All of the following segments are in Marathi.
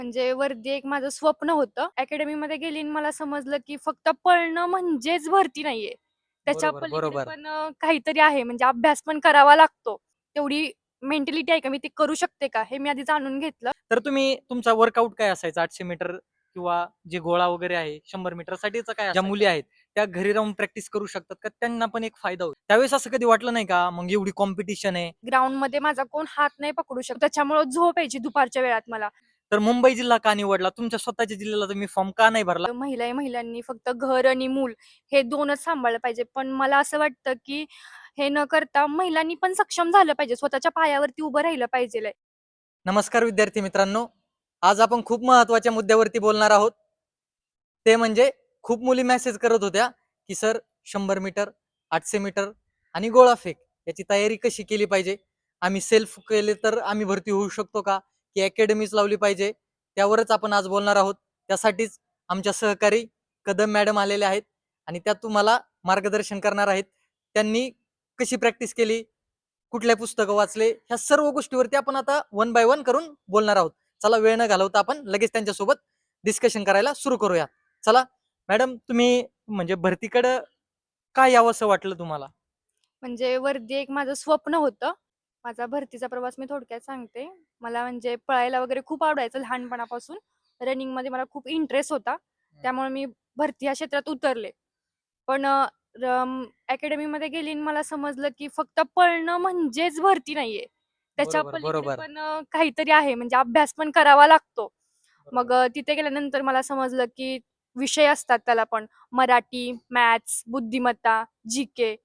म्हणजे वरती एक माझं स्वप्न होतं. अकॅडमीमध्ये गेली आणि मला समजलं, की फक्त पळणं म्हणजेच भरती नाहीये. त्याच्या बरोबर, पलीकडे बरोबर. पण काहीतरी आहे. म्हणजे अभ्यास पण करावा लागतो. तेवढी मेंटॅलिटी आहे का मी ते करू शकते का? हे मी आधी जाणून घेतलं. तर तुम्ही तुमचा वर्कआउट काय असायचा 800 मीटर किंवा जे गोळा वगैरे आहे 100 मीटरसाठीचा काय ज्या मुली आहेत त्या घरी राहून प्रॅक्टिस करू शकतात का त्यांना पण एक फायदा होईल त्यावेळेस असं कधी वाटलं नाही का मग एवढी कॉम्पिटिशन आहे. ग्राउंडमध्ये माझा कोण हात नाही पकडू शकत. त्याच्यामुळं झोप यायची दुपारच्या वेळात मला. तर मुंबई जिल्हा का निवडला तुमच्या स्वतःच्या जिल्ह्याला तुम्ही फॉर्म का नाही भरला? महिलांनी फक्त घर आणि मूल हे 2च सांभाळलं पाहिजे. पण मला असं वाटतं, की हे न करता महिलांनी पण सक्षम झालं पाहिजे. स्वतःच्या पायावरती उभं राहिलं पाहिजेल. नमस्कार विद्यार्थी मित्रांनो, आज आपण खूप महत्वाच्या मुद्द्यावरती बोलणार आहोत. ते म्हणजे खूप मुली मेसेज करत होत्या की सर 100 मीटर 800 मीटर आणि गोळाफेक याची तयारी कशी केली पाहिजे, आम्ही सेल्फ केले तर आम्ही भरती होऊ शकतो का, की अकॅडमीज लावली पाहिजे, त्यावरच आपण आज बोलणार आहोत. त्यासाठीच आमच्या सहकारी कदम मॅडम आलेले आहेत आणि त्या तुम्हाला मार्गदर्शन करणार आहेत. त्यांनी कशी प्रॅक्टिस केली, कुठले पुस्तकं वाचले, ह्या सर्व गोष्टीवरती आपण आता वन बाय वन करून बोलणार आहोत. चला वेळ न घालवता आपण लगेच त्यांच्यासोबत डिस्कशन करायला सुरू करूया. चला मॅडम, तुम्ही म्हणजे भरतीकडे काय यावंसं वाटलं तुम्हाला? म्हणजे वरती एक माझं स्वप्न होतं. माझा भरतीचा प्रवास मी थोडक्यात सांगते. मला म्हणजे पळायला वगैरे खूप आवडायचं लहानपणापासून. रनिंगमध्ये मला खूप इंटरेस्ट होता. त्यामुळे मी भरती या क्षेत्रात उतरले. पण अकॅडमीमध्ये गेली आणि मला समजलं, की फक्त पळणं म्हणजेच भरती नाहीये. त्याच्या बरोबर, पलीकडे बरोबर. पण काहीतरी आहे. म्हणजे अभ्यास पण करावा लागतो. मग बरोबर. तिथे गेल्यानंतर मला समजलं, की विषय असतात त्याला पण मराठी, मॅथ्स, बुद्धिमत्ता, जी-के.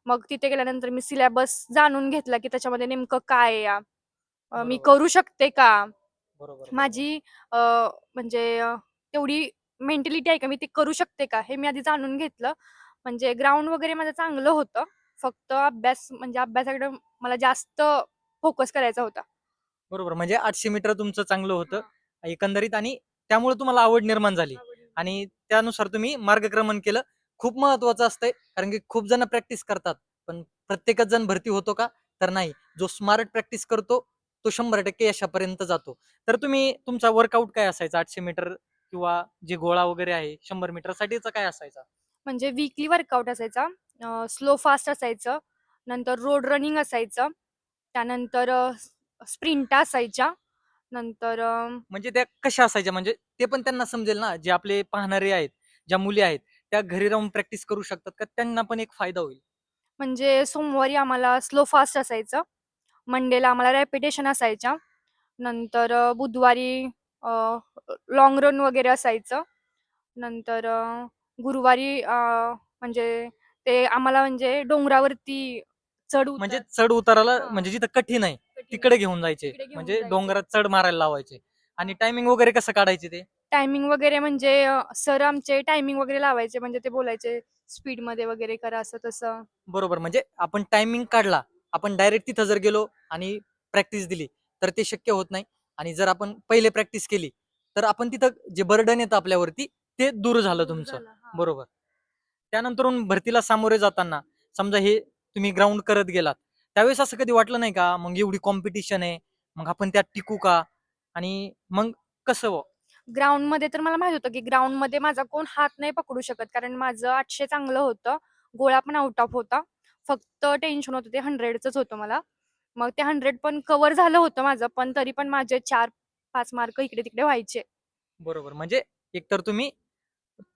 मग तिथे गेल्यानंतर मी सिलेबस जाणून घेतला, की त्याच्यामध्ये नेमकं काय आहे मी बरोबर. करू शकते का? बरोबर, बरोबर. माझी म्हणजे तेवढी मेंटॅलिटी आहे का मी ते करू शकते का? हे मी आधी जाणून घेतलं. म्हणजे ग्राउंड वगैरे माझं चांगलं होतं. फक्त अभ्यास म्हणजे अभ्यासाकडे मला जास्त फोकस करायचा होता. बरोबर. म्हणजे 800 मीटर तुमचं चांगलं होतं हां. एकंदरीत आणि त्यामुळे तुम्हाला आवड निर्माण झाली आवड आणि त्यानुसार तुम्ही मार्गक्रमण केलं. खूप महत्वाचं असतंय कारण की खूप जण प्रॅक्टिस करतात, पण प्रत्येकच जण भरती होतो का? तर नाही. जो स्मार्ट प्रॅक्टिस करतो, तो 100% यशापर्यंत जातो. तर तुम्ही तुमचा वर्कआउट काय असायचा 800 मीटर किंवा जे गोळा वगैरे आहे 100 मीटरसाठीचा काय असायचा? म्हणजे वीकली वर्कआउट असायचा. स्लो फास्ट असायचं. नंतर रोड रनिंग असायचं. त्यानंतर स्प्रिंटा असायच्या. नंतर म्हणजे त्या कशा असायच्या? म्हणजे ते पण त्यांना समजेल ना, जे आपले पाहणारे आहेत, ज्या मुली आहेत, त्या घरी राहून प्रॅक्टिस करू शकतात का? त्यांना पण एक फायदा होईल. म्हणजे सोमवारी आम्हाला स्लो फास्ट असायचं. मंडेला आम्हाला रॅपिटेशन असायच्या. नंतर बुधवारी अ, रन वगैरे असायचं. नंतर गुरुवारी म्हणजे ते आम्हाला म्हणजे डोंगरावरती म्हणजे चढ-उतार चढ उताराला हां, म्हणजे जिथं कठीण आहे, कठीण आहे. तिकडे घेऊन जायचे. तिकडे घेऊन म्हणजे जायचे. डोंगरात चढ मारायला लावायचे आणि हां. टायमिंग वगैरे कसं काढायचे ते? टायमिंग वगैरे म्हणजे सर आमचे टायमिंग वगैरे लावायचे. म्हणजे ते बोलायचे स्पीडमध्ये वगैरे करा असं तसं. बरोबर. म्हणजे आपण टायमिंग काढला, आपण डायरेक्ट तिथं जर गेलो आणि प्रॅक्टिस दिली, तर ते शक्य होत नाही आणि जर आपण पहिले प्रॅक्टिस केली, तर आपण तिथं जे बर्डन येतं आपल्यावरती, ते दूर झालं दूर तुमचं. झालं. हां. बरोबर. त्यानंतरून भरतीला सामोरे जाताना समजा हे तुम्ही ग्राउंड करत गेलात, त्यावेळेस असं कधी वाटलं नाही का, मग एवढी कॉम्पिटिशन आहे, मग आपण त्यात टिकू का? आणि मग कसं हो? ग्राउंडमध्ये तर मला माहीत होतं, की ग्राउंडमध्ये माझा कोण हात नाही पकडू शकत. कारण माझं 800 चांगलं होतं. गोळा पण आउट ऑफ होता. फक्त टेन्शन होतं ते 100चंच होतं मला. मग ते 100 पण कव्हर झालं होतं माझं. पण तरी पण माझे 4-5 मार्क इकडे-तिकडे व्हायचे. बरोबर. म्हणजे एकतर तुम्ही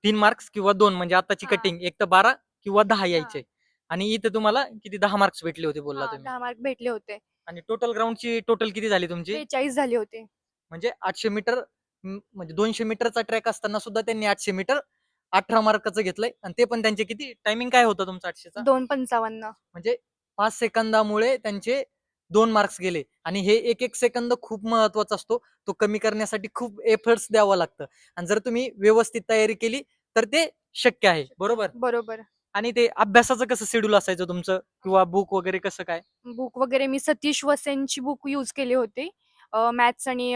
3 मार्क्स किंवा 2 म्हणजे आताची हां, कटिंग एक तर 12 किंवा 10 हां. यायचे आणि इथे तुम्हाला किती 10 मार्क्स भेटले होते बोलला हां, तुम्ही. 10 मार्क भेटले होते. आणि टोटल ग्राउंडची टोटल किती झाली तुमची? 43 झाले होते. म्हणजे 800 मीटर म्हणजे 200 मीटरचा ट्रॅक असताना सुद्धा त्यांनी 800 मीटर 18 मार्काचं घेतलंय आणि ते पण त्यांचे किती टायमिंग काय होतं तुमचा 800चा? 2:55. म्हणजे 5 सेकंदामुळे त्यांचे 2 मार्क्स गेले आणि हे एक सेकंद खूप महत्वाचा असतो. तो कमी करण्यासाठी खूप एफर्ट्स द्यावं लागतं आणि जर तुम्ही व्यवस्थित तयारी केली तर ते शक्य आहे. शक्य बरोबर? आहे. बरोबर. आणि ते अभ्यासाचं कसं शेड्यूल असायचं तुमचं किंवा बुक वगैरे कसं काय? बुक वगैरे मी सतीश वसेनची बुक यूज केली होती. मॅथ्स आणि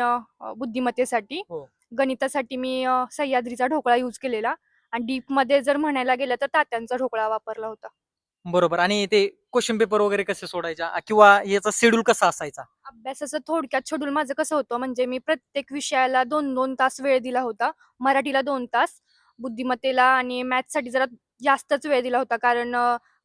बुद्धिमत्तेसाठी. हो. गणितासाठी मी सह्याद्रीचा ढोकळा यूज केलेला आणि डीपमध्ये जर म्हणायला गेलं तर तात्यांचा ढोकळा वापरला होता. बरोबर. आणि ते क्वेश्चन पेपर वगैरे कसे सोडायच्या किंवा याचा शेड्यूल कसा असायचा? अभ्यासाचं थोडक्यात शेड्यूल माझं कसं होतं म्हणजे मी प्रत्येक विषयाला 2-2 तास वेळ दिला होता. मराठीला 2 तास, बुद्धिमत्तेला आणि मॅथ्ससाठी जरा जास्तच वेळ दिला होता. कारण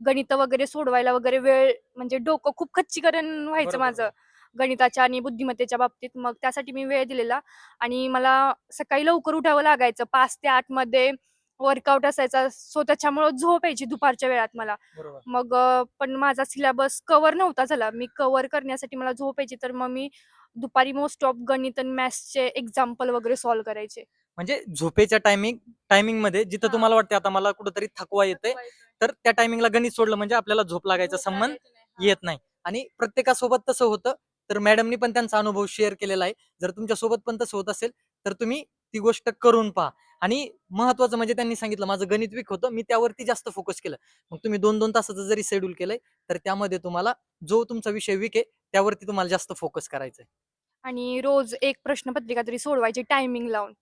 गणितं वगैरे सोडवायला वगैरे वेळ म्हणजे डोकं खूप खच्चीकरण व्हायचं बरोबर माझं गणिताच्या आणि बुद्धिमत्तेच्या बाबतीत. मग त्यासाठी मी वेळ दिलेला आणि मला सकाळी लवकर उठावं लागायचं. 5 ते 8 मध्ये वर्कआउट असायचा. सो त्याच्यामुळं झोप यायची दुपारच्या वेळात मला. बरोबर. मग पण माझा सिलेबस कव्हर नव्हता झाला. मी कव्हर करण्यासाठी मला झोप यायची, तर मग मी दुपारी मोस्ट ऑफ गणित आणि मॅथ्सचे एक्झाम्पल वगैरे सॉल्व्ह करायचे. म्हणजे झोपेच्या टायमिंग मध्ये जिथं हां. तुम्हाला वाटते आता मला कुठेतरी थकवा येते, थकवा येतोय. तर त्या टायमिंगला गणित सोडलं म्हणजे आपल्याला झोप लागायचा झोप संबंध लागायची नाही. हां. येत नाही. आणि प्रत्येकासोबत तसं होतं. तर मॅडमनी पण त्यांचा अनुभव शेअर केलेला आहे. जर तुमच्या सोबत पण तसं होत असेल तर तुम्ही ती गोष्ट करून पहा. आणि महत्वाचं म्हणजे त्यांनी सांगितलं माझं गणित वीक होतं, मी त्यावरती जास्त फोकस केलं. मग तुम्ही 2-2 तासाचं जरी शेड्यूल केलंय तर त्यामध्ये तुम्हाला जो तुमचा विषय वीक आहे त्यावरती तुम्हाला जास्त फोकस करायचा आहे. आणि रोज एक प्रश्नपत्रिका तरी सोडवायची टायमिंग लावून.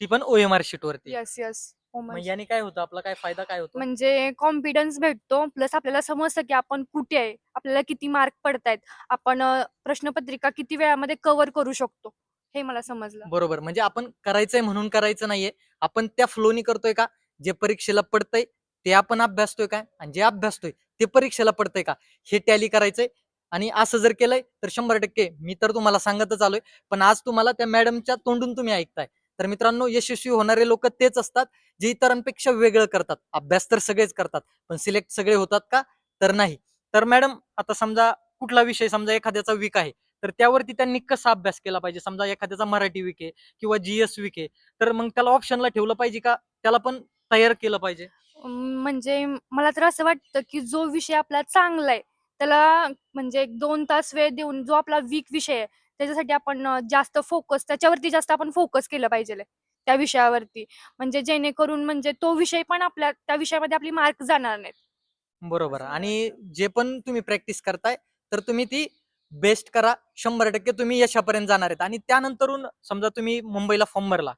ती पण OMR शीट वरती. Yes, yes. मग कॉमर्स. याने काय होतं, आपला काय फायदा काय होतो? म्हणजे कॉन्फिडन्स भेटतो. प्लस आपल्याला समजतं, की आपण कुठे आहे, आपल्याला किती मार्क पडतायत. आपण प्रश्नपत्रिका किती वेळामध्ये कव्हर करू शकतो, हे मला समजलं. बरोबर. म्हणजे आपण करायचंय म्हणून करायचं नाहीये. आपण त्या फ्लोनी करतोय का? जे परीक्षेला पडतंय ते आपण अभ्यासतोय काय? आणि जे अभ्यासतोय ते परीक्षेला पडतंय का? हे टॅली करायचंय. आणि असं जर केलंय तर 100% मी तर तुम्हाला सांगतच आलोय. पण आज तुम्हाला त्या मॅडमच्या तोंडून तुम्ही ऐकताय. तर मित्रांनो, यशस्वी होणारे लोक तेच असतात जे इतरांपेक्षा वेगळं करतात. अभ्यास तर सगळेच करतात, पण सिलेक्ट सगळे होतात का? तर नाही. तर मॅडम, आता समजा कुठला विषय समजा एखाद्याचा वीक आहे, तर त्यावरती त्यांनी कसा अभ्यास केला पाहिजे? समजा एखाद्याचा मराठी वीक आहे किंवा GS वीक आहे, तर मग त्याला ऑप्शनला ठेवलं पाहिजे का त्याला पण तयार केलं पाहिजे? म्हणजे मला तर असं वाटतं, की जो विषय आपला चांगला आहे, त्याला म्हणजे 1-2 तास वेळ देऊन जो आपला वीक विषय आहे, त्याच्यासाठी आपण जास्त फोकस त्याच्यावरती जास्त आपण फोकस केलं पाहिजेल त्या विषयावरती. म्हणजे जेणेकरून म्हणजे तो विषय पण आपल्या त्या विषयामध्ये आपली मार्क जाणार नाहीत. बरोबर. असं मला आणि वाटतं. जे पण तुम्ही प्रॅक्टिस करताय, तर तुम्ही ती बेस्ट करा. 100% तुम्ही यशापर्यंत जाणार आहेत. आणि त्यानंतरून समजा तुम्ही मुंबईला फॉर्म भरला,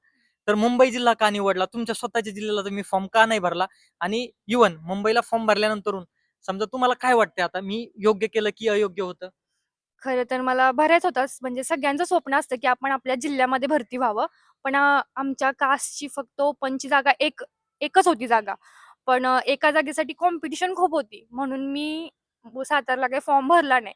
तर मुंबई जिल्हा का निवडला? तुमच्या स्वतःच्या जिल्ह्याला तुम्ही फॉर्म का नाही भरला? आणि इव्हन मुंबईला फॉर्म भरल्यानंतरून समजा तुम्हाला काय वाटतंय आता, मी योग्य केलं की अयोग्य होतं? खरं तर मला भरायचं होतं. म्हणजे सगळ्यांचं स्वप्न असतं, की आपण आपल्या जिल्ह्यामध्ये भरती व्हावं. पण आमच्या कास्टची फक्त ओपनची जागा एकच होती जागा. पण एका जागेसाठी कॉम्पिटिशन खूप होती. म्हणून मी सातारला काही फॉर्म भरला नाही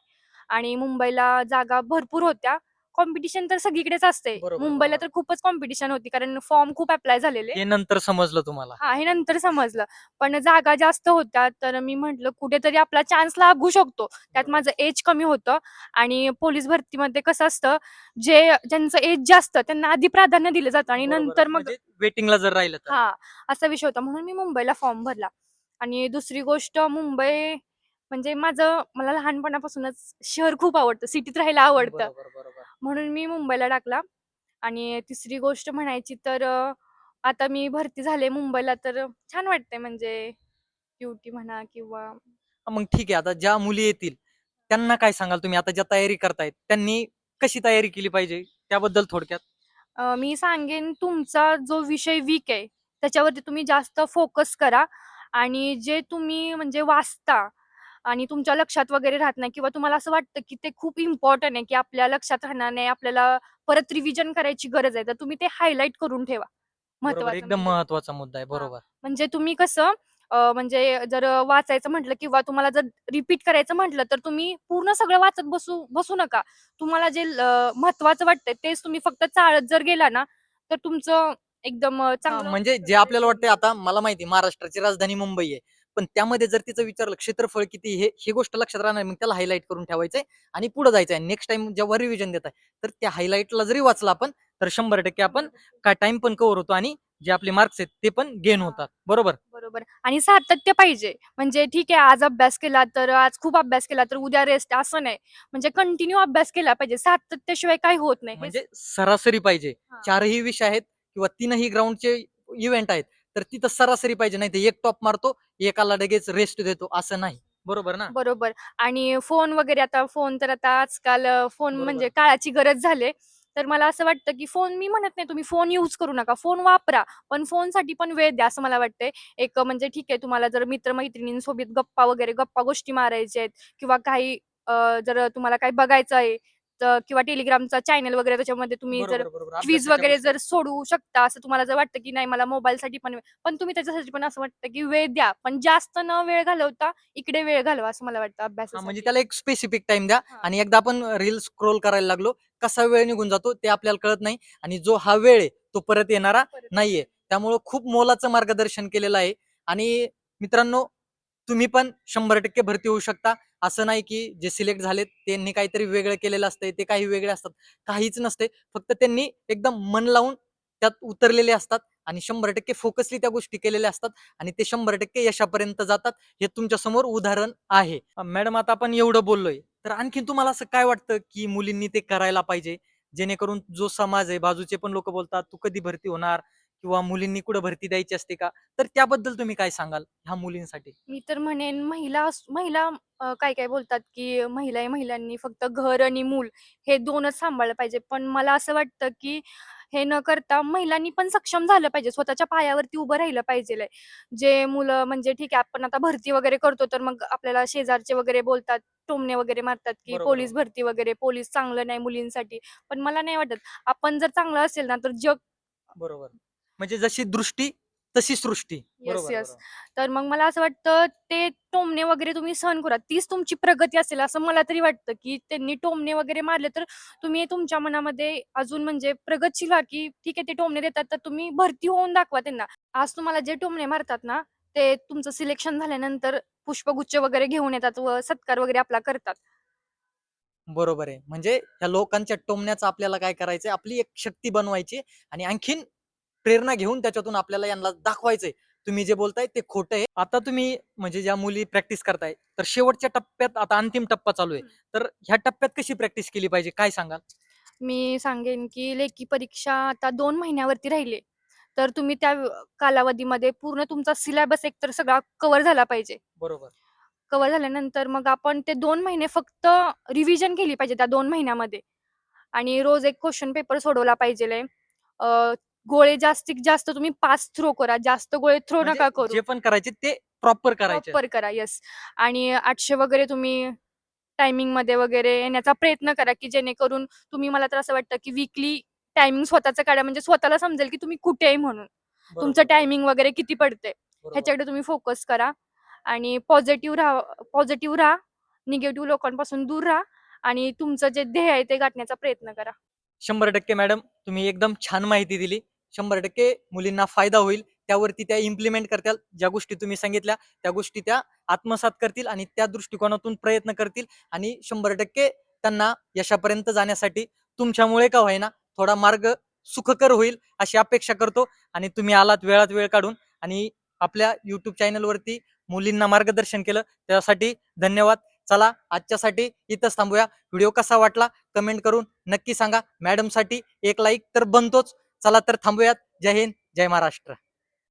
आणि मुंबईला जागा भरपूर होत्या. कॉम्पिटिशन तर सगळीकडेच असते. बरोबर, मुंबईला बरोबर. तर खूपच कॉम्पिटिशन होती कारण फॉर्म खूप अप्लाय झालेले. हे नंतर समजलं तुम्हाला. हां, हे नंतर समजलं. पण जागा जास्त होत्या, तर मी म्हटलं कुठेतरी आपला चान्स लागू शकतो. त्यात बरोबर. माझं एज कमी होतं आणि पोलीस भरतीमध्ये कसं असतं, ज्यांचं एज जास्त त्यांना आधी प्राधान्य दिलं जातं आणि बरोबर. नंतर मग म्हणजे वेटिंगला जर राहिलं तर. हां, असा विषय होता. म्हणून मी मुंबईला फॉर्म भरला. आणि दुसरी गोष्ट मुंबई म्हणजे मला लहानपणापासूनच शहर खूप आवडतं, सिटीत राहायला आवडतं. बरोबर, बरोबर. म्हणून मी मुंबईला टाकला. आणि तिसरी गोष्ट म्हणायची तर आता मी भरती झाले मुंबईला तर छान वाटतंय म्हणजे ड्युटी म्हणा किंवा मग ठीक आहे. आता ज्या मुली येतील, त्यांना काय सांगाल तुम्ही? आता ज्या तयारी करतायत, त्यांनी कशी तयारी केली पाहिजे? त्याबद्दल थोडक्यात? मी सांगेन तुमचा जो विषय वीक आहे, त्याच्यावरती तुम्ही जास्त फोकस करा आणि जे तुम्ही म्हणजे वाचता आणि तुमच्या लक्षात वगैरे राहत नाही किंवा तुम्हाला असं वाटतं, की ते खूप इम्पोर्टंट आहे, की आपल्या लक्षात राहणार नाही, आपल्याला परत रिव्हिजन करायची गरज आहे, तर तुम्ही ते हायलाइट करून ठेवा. बरोबर. महत्वाचं एकदम म्हणजे. महत्वाचा मुद्दा आहे. हां, बरोबर. म्हणजे तुम्ही कसं म्हणजे जर वाचायचं म्हटलं किंवा तुम्हाला जर रिपीट करायचं म्हटलं, तर तुम्ही पूर्ण सगळं वाचत बसू बसू नका. तुम्हाला जे महत्वाचं वाटतंय तेच तुम्ही फक्त चाळत जर गेला ना, तर तुमचं एकदम हां, चांगलं म्हणजे जे प्रकारे आपल्याला होऊन वाटतंय, जाईल. आता मला माहिती आहे महाराष्ट्राची राजधानी मुंबई आहे. पण त्यामध्ये जर तिचं विचारलं क्षेत्रफळ किती, ही गोष्ट लक्षात राहणार नाही. मग त्याला हायलाइट करून ठेवायचंय आणि पुढे जायचंय. नेक्स्ट टाईम जेव्हा रिव्हिजन देताय, तर त्या हायलाइटला जरी वाचलं आपण, तर 100% आपण 100%. काय टाईम पण कव्हर होतो आणि जे आपले मार्क्स आहेत ते पण गेन हां, होतात. बरोबर? बरोबर आणि सातत्य पाहिजे. म्हणजे ठीक आहे आज अभ्यास केला तर आज खूप अभ्यास केला तर उद्या रेस्ट असं नाही. म्हणजे कंटिन्यू अभ्यास केला पाहिजे. सातत्याशिवाय काही होत नाही. म्हणजे सरासरी पाहिजे. हां. 4ही विषय आहेत किंवा 3ही ग्राउंडचे इव्हेंट आहेत, तर तिथं सरासरी पाहिजे. नाहीतर एक टॉप मारतो, एकाला लगेच रेस्ट देतो, असं नाही. बरोबर ना? बरोबर आणि फोन वगैरे आता फोन तर आता आजकाल फोन म्हणजे बरोबर. काळाची गरज झाली तर मला असं वाटतं की फोन, मी म्हणत नाही तुम्ही फोन यूज करू नका, फोन वापरा, पण फोनसाठी पण वेळ द्या असं मला वाटतंय. एक म्हणजे ठीक आहे, तुम्हाला जर मित्र-मैत्रिणींसोबत गप्पा वगैरे गप्पा गोष्टी मारायच्या आहेत किंवा काही जर तुम्हाला काही बघायचं आहे तर किंवा टेलिग्रामचा चॅनल वगैरे त्याच्यामध्ये तुम्ही जर बरोबर बरोबर क्विज अभ्यासाच्या वगैरे गोष्टी. जर सोडवू शकता, असं तुम्हाला जर वाटतं की नाही मला मोबाईलसाठी पण पण तुम्ही त्याच्यासाठी पण असं वाटतं की वेळ द्या, पण जास्त न वेळ घालवता इकडे वेळ घालवा असं मला वाटतं हा, म्हणजे अभ्यासासाठी. त्याला एक स्पेसिफिक टाइम द्या. हां. आणि एकदा आपण रील स्क्रोल करायला लागलो, कसा वेळ निघून जातो ते आपल्याला कळत नाही. आणि जो हा वेळ आहे तो परत येणारा परत नाहीये. येणार. त्यामुळं खूप मोलाचं मार्गदर्शन केलेलं आहे. आणि मित्रांनो, तुम्ही पण 100% भरती होऊ शकता. असं नाही की जे सिलेक्ट झालेत त्यांनी काहीतरी वेगळं केलेलं असतंय, ते काही वेगळे असतात. काहीच नसते. फक्त त्यांनी एकदम मन लावून त्यात उतरलेले असतात आणि 100% फोकसली त्या गोष्टी केलेल्या असतात आणि ते 100% यशापर्यंत जातात. हे तुमच्या समोर उदाहरण आहे. मॅडम, आता आपण एवढं बोललोय, तर आणखीन तुम्हाला असं काय वाटतं की मुलींनी ते करायला पाहिजे, जेणेकरून जो समाज आहे, बाजूचे पण लोक बोलतात तू कधी भरती होणार किंवा मुलींनी कुठं भरती द्यायची असते का, तर त्याबद्दल तुम्ही काय सांगाल ह्या मुलींसाठी? मी तर म्हणेन महिला काय काय बोलतात की महिलांनी फक्त घर आणि मूल हे 2च सांभाळलं पाहिजे. पण मला असं वाटतं की हे न करता महिलांनी पण सक्षम झालं पाहिजे. स्वतःच्या पायावरती उभं राहिलं पाहिजेल आहे. जे मुलं म्हणजे ठीक आहे, आपण आता भरती वगैरे करतो तर मग आपल्याला शेजारचे वगैरे बोलतात, टोमणे वगैरे मारतात की बरोबर पोलीस बरोबर. भरती वगैरे, पोलीस चांगलं नाही मुलींसाठी. पण मला नाही वाटत. आपण जर चांगलं असेल ना तर जग. बरोबर. म्हणजे जशी दृष्टी तशी सृष्टी. येस, बरोबर येस. बरोबर. तर मग मला असं वाटतं ते टोमणे वगैरे तुम्ही सहन करा. तीच तुमची प्रगती असेल असं मला तरी वाटतं, की त्यांनी टोमणे वगैरे मारले तर तुम्ही तुमच्या मनामध्ये अजून म्हणजे प्रगतशील व्हा, की ठीक आहे ते टोमणे देतात तर तुम्ही भरती होऊन दाखवा त्यांना. आज तुम्हाला जे टोमणे मारतात ना, ते तुमचं सिलेक्शन झाल्यानंतर पुष्पगुच्छ वगैरे घेऊन येतात व सत्कार वगैरे आपला करतात. बरोबर आहे. म्हणजे ह्या लोकांच्या टोमण्याचं आपल्याला काय करायचंय, आपली एक शक्ती बनवायची आणि आणखीन प्रेरणा घेऊन त्याच्यातून आपल्याला यांना दाखवायचंय. तुम्ही जे बोलताय ते खोटं आहे. आता तुम्ही म्हणजे ज्या मुली प्रॅक्टिस करताय, तर शेवटच्या टप्प्यात आता अंतिम टप्पा चालू आहे. तर ह्या टप्प्यात कशी प्रॅक्टिस केली पाहिजे, काय सांगाल? मी सांगेन, की लेखी परीक्षा आता 2 महिन्यावरती राहिली. तर तुम्ही त्या कालावधीमध्ये पूर्ण तुमचा सिलेबस एकतर सगळा कव्हर झाला पाहिजे. बरोबर. कव्हर झाल्यानंतर मग आपण ते 2 महिने फक्त रिव्हिजन केली पाहिजे त्या 2 महिन्यामध्ये आणि रोज एक क्वेशन पेपर सोडवला पाहिजेल. अ, गोळे जास्तीत जास्त तुम्ही 5 थ्रो करा. जास्त गोळे थ्रो म्हणजे नका करू. जे पण करायचे ते प्रॉपर करायचे. प्रॉपर करा. येस. आणि 800 वगैरे तुम्ही टायमिंगमध्ये वगैरे येण्याचा प्रयत्न करा, की जेणेकरून तुम्ही, मला तर असं वाटतं, की वीकली टायमिंग स्वतःचं काढा. म्हणजे स्वतःला समजेल, की तुम्ही कुठे आहे म्हणून. तुमचं बरोबर, बरोबर. टायमिंग वगैरे किती पडतंय, बरोबर. ह्याच्याकडे तुम्ही फोकस करा आणि पॉझिटिव्ह राहा, निगेटिव्ह लोकांपासून दूर राहा आणि तुमचं जे ध्येय आहे ते गाठण्याचा प्रयत्न करा. 100% मॅडम, तुम्ही एकदम छान माहिती दिली. 100% मुलींना फायदा होईल. त्यावरती त्या इम्प्लिमेंट करतील. ज्या गोष्टी तुम्ही सांगितल्या, त्या गोष्टी त्या आत्मसात करतील आणि त्या दृष्टिकोनातून प्रयत्न करतील आणि 100% त्यांना यशापर्यंत जाण्यासाठी तुमच्यामुळे का होईना थोडा मार्ग सुखकर होईल अशी अपेक्षा करतो. आणि तुम्ही आलात वेळात वेळ काढून आणि आपल्या YouTube चॅनलवरती मुलींना मार्गदर्शन केलं, त्यासाठी धन्यवाद. चला, आजच्यासाठी इथंच थांबूया. व्हिडिओ कसा वाटला कमेंट करून नक्की सांगा. मॅडमसाठी एक लाईक तर बनतोच. चला तर थांबूयात. जय हिंद, जय महाराष्ट्र.